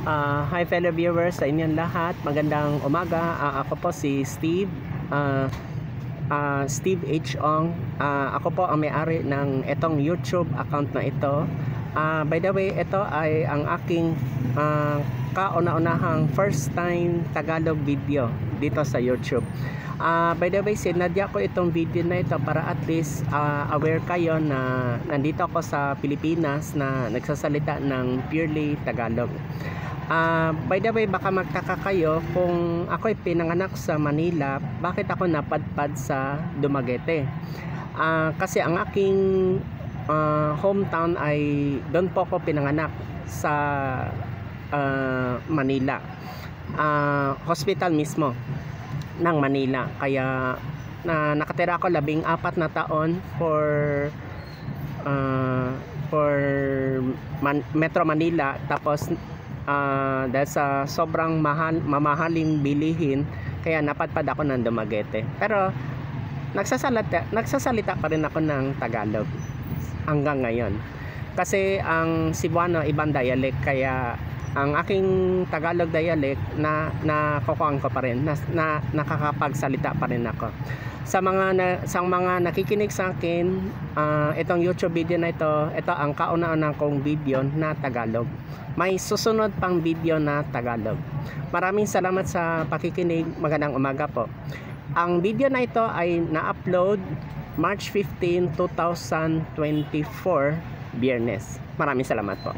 Hi fellow viewers sa inyong lahat, magandang umaga. Ako po si Steve, Steve H. Ong. Ako po ang may-ari ng itong YouTube account na ito. By the way, ito ay ang aking kauna-unahang first time Tagalog video dito sa YouTube. By the way, sinadya ko itong video na ito para at least aware kayo na nandito ako sa Pilipinas na nagsasalita ng purely Tagalog. By the way, baka magtaka kayo kung ako'y pinanganak sa Manila, bakit ako napadpad sa Dumaguete? Kasi ang aking hometown ay doon po ako pinanganak sa Manila, hospital mismo ng Manila. Kaya nakatira ako 14 na taon for Metro Manila. Tapos dahil sa sobrang mamahaling bilihin, kaya napadpad ako ng Dumaguete. Pero nagsasalita pa rin ako ng Tagalog hanggang ngayon. Kasi ang Cebuano ibang dialect, kaya ang aking Tagalog dialect na nakukuhaan ko pa rin, na nakakapagsalita pa rin ako. Sa mga nakikinig sa akin, itong YouTube video na ito ang kauna-unahang kong video na Tagalog. May susunod pang video na Tagalog. Maraming salamat sa pakikinig. Magandang umaga po. Ang video na ito ay na-upload March 15, 2024, Biyernes. Maraming salamat po.